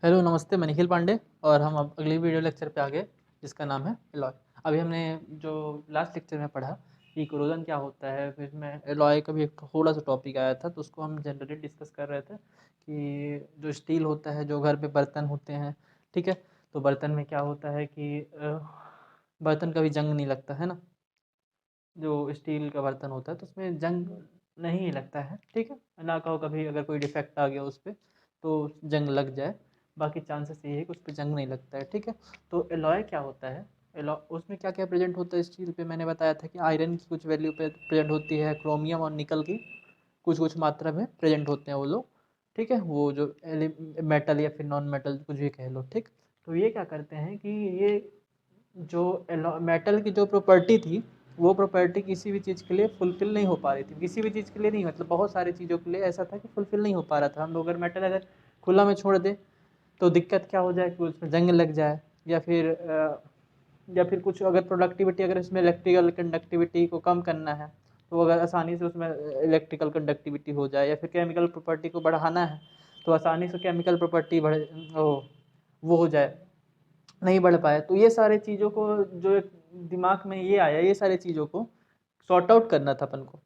Hello नमस्ते, मैं निखिल पांडे और हम अब अगली वीडियो लेक्चर पे आ गए जिसका नाम है एलॉय। अभी हमने जो लास्ट लेक्चर में पढ़ा कि कोरोजन क्या होता है, फिर में एलॉय का भी एक थोड़ा सा टॉपिक आया था, तो उसको हम जनरली डिस्कस कर रहे थे कि जो स्टील होता है, जो घर पे बर्तन होते हैं, ठीक है। तो बर्तन में क्या होता है कि बर्तन कभी जंग नहीं लगता है ना। जो स्टील का बर्तन होता है तो उसमें जंग नहीं लगता है, ठीक है ना। कहो कभी अगर कोई डिफेक्ट आ गया उस पर तो जंग लग जाए, बाकी चांसेस ये है कि उस पर जंग नहीं लगता है, ठीक है। तो एलॉय क्या होता है, एलॉय उसमें क्या क्या प्रेजेंट होता है स्टील पे। मैंने बताया था कि आयरन की कुछ वैल्यू पे प्रेजेंट होती है, क्रोमियम और निकल की कुछ कुछ मात्रा में प्रेजेंट होते हैं वो लोग, ठीक है। वो जो मेटल या फिर नॉन मेटल कुछ भी कह लो, ठीक। तो ये क्या करते हैं कि ये जो मेटल की जो प्रॉपर्टी थी, वो प्रॉपर्टी किसी भी चीज़ के लिए फुलफिल नहीं हो पा रही थी। किसी भी चीज़ के लिए नहीं, मतलब बहुत सारी चीज़ों के लिए ऐसा था कि फुलफिल नहीं हो पा रहा था। हम लोग अगर मेटल अगर खुला में छोड़ दें तो दिक्कत क्या हो जाए कि उसमें जंग लग जाए, या फिर कुछ अगर प्रोडक्टिविटी, अगर इसमें इलेक्ट्रिकल कंडक्टिविटी को कम करना है तो अगर आसानी से उसमें इलेक्ट्रिकल कंडक्टिविटी हो जाए, या फिर केमिकल प्रॉपर्टी को बढ़ाना है तो आसानी से केमिकल प्रॉपर्टी वो हो जाए, नहीं बढ़ पाए। तो ये सारे चीज़ों को जो दिमाग में ये आया, ये सारी चीज़ों को सॉर्ट आउट करना था अपन को।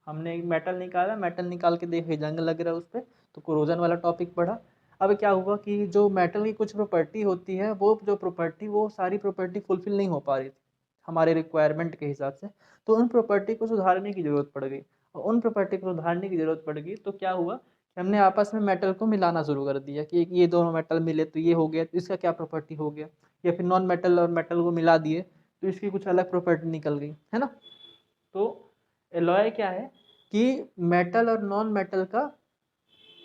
हमने एक मेटल निकाला, मेटल निकाल के देखे जंग लग रहा है उस पर, तो कोरोजन वाला टॉपिक पढ़ा। अब क्या हुआ कि जो मेटल की कुछ प्रॉपर्टी होती है, वो सारी प्रॉपर्टी फुलफिल नहीं हो पा रही थी हमारे रिक्वायरमेंट के हिसाब से। तो उन प्रॉपर्टी को सुधारने की ज़रूरत पड़ गई, और उन प्रॉपर्टी को सुधारने की ज़रूरत पड़ गई तो क्या हुआ कि हमने आपस में मेटल को मिलाना शुरू कर दिया कि ये दोनों मेटल मिले तो ये हो गया, तो इसका क्या प्रॉपर्टी हो गया। या फिर नॉन मेटल और मेटल को मिला दिए तो इसकी कुछ अलग प्रॉपर्टी निकल गई, है ना। तो एलॉय क्या है कि मेटल और नॉन मेटल का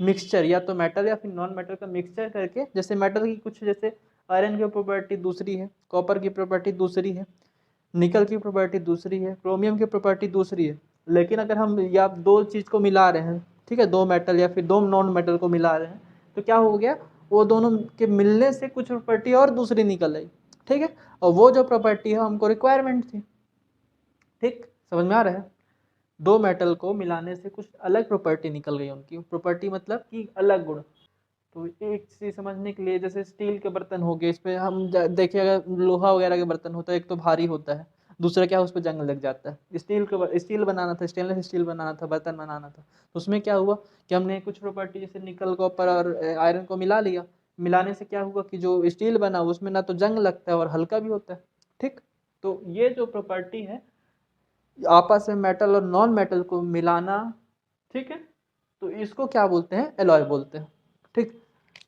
मिक्सचर, या तो मेटल या फिर नॉन मेटल का मिक्सचर करके, जैसे मेटल की कुछ, जैसे आयरन की प्रॉपर्टी दूसरी है, कॉपर की प्रॉपर्टी दूसरी है, निकल की प्रॉपर्टी दूसरी है, क्रोमियम की प्रॉपर्टी दूसरी है। लेकिन अगर हम या दो चीज़ को मिला रहे हैं, ठीक है, दो मेटल या फिर दो नॉन मेटल को मिला रहे हैं, तो क्या हो गया, वो दोनों के मिलने से कुछ प्रॉपर्टी और दूसरी निकल आई, ठीक है। और वो जो प्रॉपर्टी है हमको रिक्वायरमेंट थी, ठीक, समझ में आ रहा है। दो मेटल को मिलाने से कुछ अलग प्रॉपर्टी निकल गई, उनकी प्रॉपर्टी मतलब कि अलग गुण। तो एक चीज़ समझने के लिए, जैसे स्टील के बर्तन हो गए, इस पर हम देखिए अगर लोहा वगैरह के बर्तन होता है, एक तो भारी होता है, दूसरा क्या है उस पर जंग लग जाता है। स्टील बनाना था, स्टेनलेस स्टील बनाना था, बर्तन बनाना था, तो उसमें क्या हुआ कि हमने कुछ प्रॉपर्टी जैसे निकल कॉपर और आयरन को मिला लिया। मिलाने से क्या हुआ कि जो स्टील बना उसमें ना तो जंग लगता है और हल्का भी होता है, ठीक। तो ये जो प्रॉपर्टी है आपस में मेटल और नॉन मेटल को मिलाना, ठीक है, तो इसको क्या बोलते हैं, एलॉय बोलते हैं, ठीक।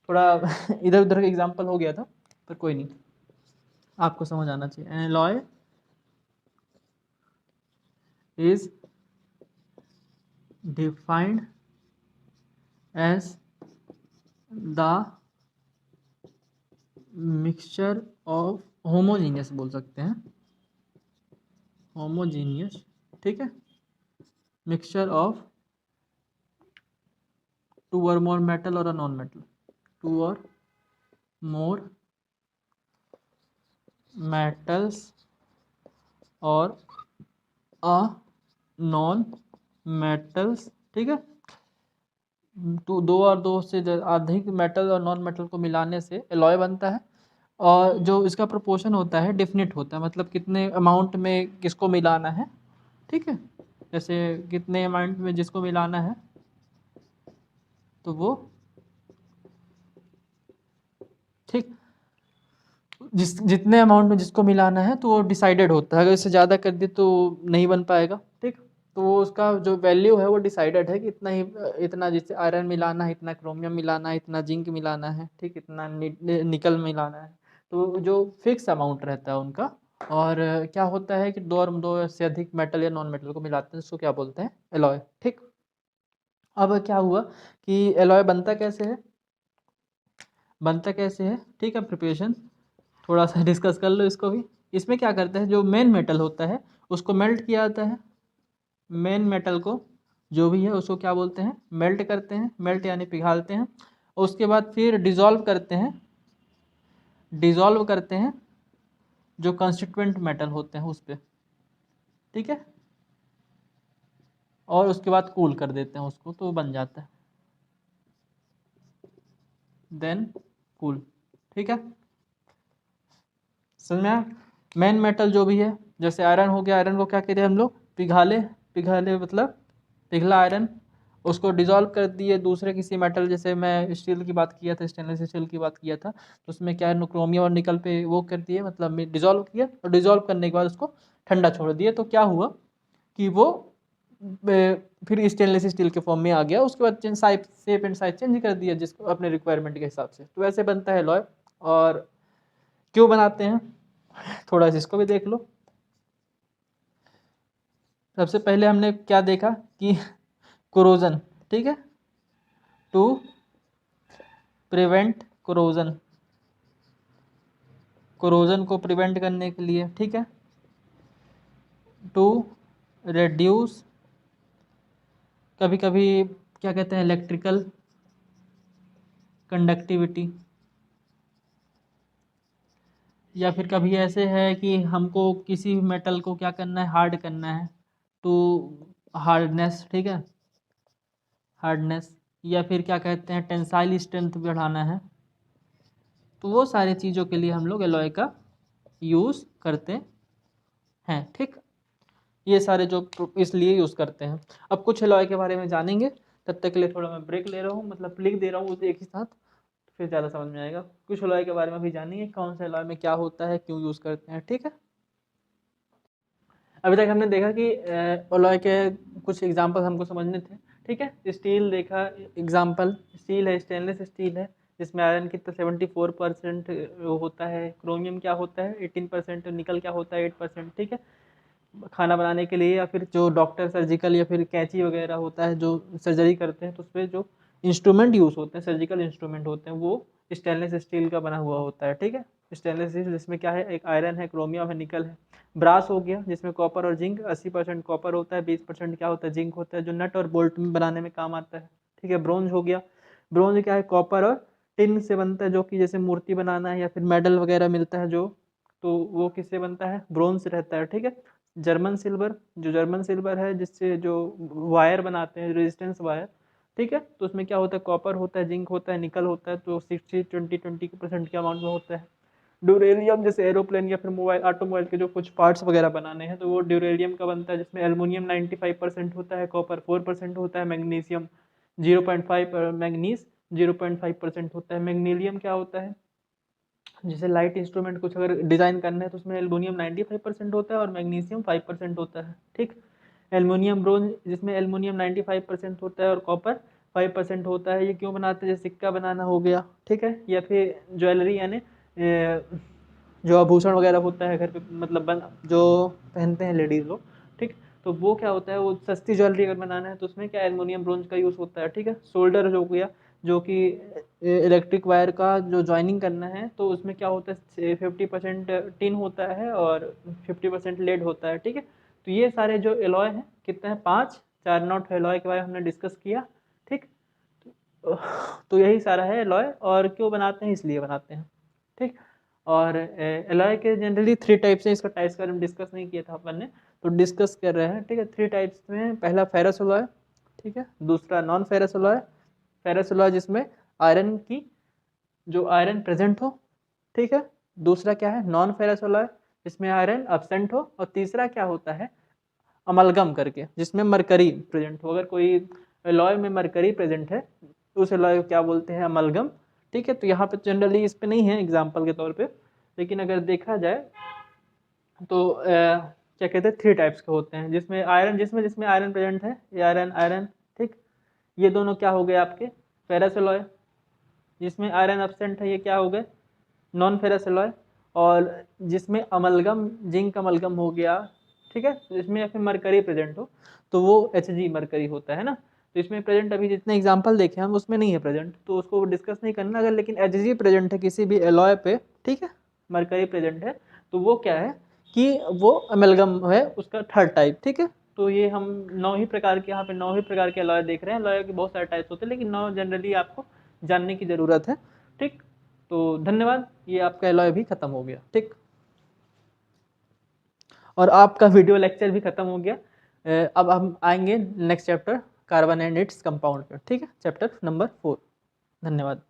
थोड़ा इधर उधर का एग्जांपल हो गया था, पर कोई नहीं, आपको समझ आना चाहिए। Alloy is defined as the mixture of homogeneous, बोल सकते हैं होमोजीनियस, ठीक है, मिक्सचर ऑफ टू और मोर मेटल और अ नॉन मेटल, टू और मोर मेटल्स और अ नॉन मेटल्स, ठीक है। तो दो और दो से अधिक मेटल और नॉन मेटल को मिलाने से एलॉय बनता है। और जो इसका प्रोपोर्शन होता है डेफिनेट होता है, मतलब कितने अमाउंट में किसको मिलाना है, ठीक है। जैसे कितने अमाउंट में जिसको मिलाना है तो वो, ठीक, जितने अमाउंट में जिसको मिलाना है तो वो डिसाइडेड होता है। अगर इससे ज़्यादा कर दे तो नहीं बन पाएगा, ठीक। तो वो उसका जो वैल्यू है वो डिसाइडेड है कि इतना ही, इतना जैसे आयरन मिलाना है, इतना क्रोमियम मिलाना है, इतना जिंक मिलाना है, ठीक, इतना निकल मिलाना है। तो जो फिक्स अमाउंट रहता है उनका। और क्या होता है कि दो से अधिक मेटल या नॉन मेटल को मिलाते हैं, उसको क्या बोलते हैं, एलॉय, ठीक। अब क्या हुआ कि एलॉय बनता कैसे है, ठीक है। प्रिपरेशन थोड़ा सा डिस्कस कर लो इसको भी। इसमें क्या करते हैं, जो मेन मेटल होता है उसको मेल्ट किया जाता है। मेन मेटल को जो भी है उसको क्या बोलते हैं, मेल्ट करते हैं, मेल्ट यानी पिघालते हैं। उसके बाद फिर डिज़ोल्व करते हैं जो कंस्टिट्यूएंट मेटल होते हैं उस पर, ठीक है। और उसके बाद कूल कर देते हैं उसको, तो बन जाता है। Then cool. ठीक है, समझ में आया? मेन मेटल जो भी है, जैसे आयरन हो गया, आयरन को क्या कहते हैं हम लोग, पिघाले, पिघाले मतलब पिघला आयरन, उसको डिजोल्व कर दिए दूसरे किसी मेटल, जैसे मैं स्टील की बात किया था, स्टेनलेस स्टील की बात किया था, तो उसमें क्या है, क्रोमियम और निकल पे वो कर दिए, मतलब डिजोल्व किया, और डिजोल्व करने के बाद उसको ठंडा छोड़ दिया, तो क्या हुआ कि वो फिर स्टेनलेस स्टील के फॉर्म में आ गया। उसके बाद शेप एंड साइज चेंज कर दिया जिसको अपने रिक्वायरमेंट के हिसाब से। तो वैसे बनता है एलॉय। और क्यों बनाते हैं, थोड़ा सा इसको भी देख लो। सबसे पहले हमने क्या देखा कि कोरोजन, ठीक है, टू प्रिवेंट कोरोजन, कोरोजन को प्रिवेंट करने के लिए, ठीक है, टू रेड्यूस, कभी कभी क्या कहते हैं, इलेक्ट्रिकल कंडक्टिविटी, या फिर कभी ऐसे है कि हमको किसी मेटल को क्या करना है, हार्ड करना है, टू हार्डनेस, ठीक है, हार्डनेस, या फिर क्या कहते हैं, टेंसाइल स्ट्रेंथ बढ़ाना है। तो वो सारी चीज़ों के लिए हम लोग एलॉय का यूज़ करते हैं। ठीक, ये सारे जो इसलिए यूज़ करते हैं। अब कुछ एलॉय के बारे में जानेंगे, तब तक के लिए थोड़ा मैं ब्रेक ले रहा हूँ, मतलब लिख दे रहा हूँ उसे एक ही साथ, फिर ज़्यादा समझ में आएगा। कुछ एलॉय के बारे में भी जानेंगे, कौन सा एलॉय में क्या होता है, क्यों यूज़ करते हैं। ठीक है, अभी तक हमने देखा कि एलॉय के कुछ एग्जांपल हमको समझने थे। ठीक है, स्टील देखा एग्जांपल, स्टील है, स्टेनलेस स्टील है, जिसमें आयरन कितना 74% होता है, क्रोमियम क्या होता है 18%, निकल क्या होता है 8%। ठीक है, खाना बनाने के लिए, या फिर जो डॉक्टर सर्जिकल या फिर कैंची वगैरह होता है जो सर्जरी करते हैं, तो उस पर जो इंस्ट्रूमेंट यूज़ होते हैं, सर्जिकल इंस्ट्रूमेंट होते हैं, वो स्टेनलेस स्टील का बना हुआ होता है। ठीक है, स्टेनलेस स्टील जिसमें क्या है, एक आयरन है, क्रोमियम है, निकल है। ब्रास हो गया जिसमें कॉपर और जिंक, 80% कॉपर होता है, 20% क्या होता है, जिंक होता है, जो नट और बोल्ट में बनाने में काम आता है। ठीक है, ब्रोंज हो गया, ब्रोंज क्या है, कॉपर और टिन से बनता है, जो कि जैसे मूर्ति बनाना है या फिर मेडल वगैरह मिलता है जो, तो वो किससे बनता है, ब्रोंज से रहता है। ठीक है, जर्मन सिल्वर, जो जर्मन सिल्वर है जिससे जो वायर बनाते हैं, रेजिस्टेंस वायर, ठीक है, तो उसमें क्या होता है, कॉपर होता है, जिंक होता है, निकल होता है, तो 60-20-20% के अमाउंट में होता है। ड्यूरेलियम, जैसे एरोप्लेन या फिर मोबाइल, ऑटोमोबाइल के जो कुछ पार्ट्स वगैरह बनाने हैं, तो वो ड्यूरेलियम का बनता है, जिसमें एल्युमिनियम 95% होता है, कॉपर 4% होता है, मैग्नीशियम 0.5, मैग्नीज 0.5% होता है। मैग्नीलियम क्या होता है, जैसे लाइट इंस्ट्रूमेंट कुछ अगर डिज़ाइन करना है, तो उसमें एल्युमिनियम 95% होता है और मैग्नीशियम 5% होता है। ठीक, एल्युमिनियम ब्रोंज, जिसमें एल्युमिनियम 95% होता है और कॉपर 5% होता है। ये क्यों बनाते हैं, जैसे सिक्का बनाना हो गया, ठीक है, या फिर ज्वेलरी, यानी जो आभूषण वगैरह होता है घर पे, मतलब जो पहनते हैं लेडीज़ लोग, ठीक, तो वो क्या होता है, वो सस्ती ज्वेलरी अगर बनाना है तो उसमें क्या एल्युमिनियम ब्रोंज का यूज़ होता है। ठीक है, शोल्डर हो गया, जो कि इलेक्ट्रिक वायर का जो ज्वाइनिंग करना है, तो उसमें क्या होता है, 50% टिन होता है और 50% लेड होता है। ठीक है, तो ये सारे जो एलॉय हैं कितने हैं, 5, 4 नॉट एलॉय के बारे में हमने डिस्कस किया। ठीक, तो यही सारा है एलॉय, और क्यों बनाते हैं, इसलिए बनाते हैं। ठीक, और एलॉय के जनरली 3 टाइप्स हैं, इसका टाइप्स का हम डिस्कस नहीं किया था अपन ने, तो डिस्कस कर रहे हैं। ठीक है, 3 टाइप्स में, पहला फेरस एलॉय, ठीक है, दूसरा non ferrous alloy, ferrous alloy जिसमें आयरन की, जो आयरन प्रेजेंट हो, ठीक है, दूसरा क्या है, नॉन फेरस एलॉय जिसमें आयरन अब्सेंट हो, और तीसरा क्या होता है, अमलगम करके, जिसमें मरकरी प्रेजेंट हो। अगर कोई एलॉय में मरकरी प्रेजेंट है तो उस एलॉय को क्या बोलते हैं, अमलगम। ठीक है, तो यहाँ पे जनरली इस पे नहीं है एग्जाम्पल के तौर पे, लेकिन अगर देखा जाए तो क्या कहते हैं, 3 टाइप्स के होते हैं, जिसमें आयरन, जिसमें जिसमें आयरन प्रेजेंट है, ये आयरन आयरन, ठीक, ये दोनों क्या हो गए आपके फेरस एलॉय। जिसमें आयरन एब्सेंट है, ये क्या हो गए, नॉन फेरस एलॉय। और जिसमें अमलगम, जिंक अमलगम हो गया, ठीक है, तो इसमें या फिर मरकरी प्रेजेंट हो, तो वो Hg मरकरी होता है ना। तो इसमें प्रेजेंट अभी जितने एग्जांपल देखे हम उसमें नहीं है प्रेजेंट, तो उसको डिस्कस नहीं करना। अगर लेकिन Hg प्रेजेंट है किसी भी एलॉय पे, ठीक है, मरकरी प्रेजेंट है, तो वो क्या है कि वो अमलगम है, उसका थर्ड टाइप। ठीक है, तो ये हम 9 ही प्रकार के, यहाँ पे 9 ही प्रकार के एलॉय देख रहे हैं। एलॉय के बहुत सारे टाइप्स होते हैं, लेकिन 9 जनरली आपको जानने की ज़रूरत है। ठीक, तो धन्यवाद, ये आपका एलॉय भी खत्म हो गया। ठीक, और आपका वीडियो लेक्चर भी खत्म हो गया। अब हम आएंगे next chapter, carbon and its compound पर। ठीक है, चैप्टर नंबर 4। धन्यवाद।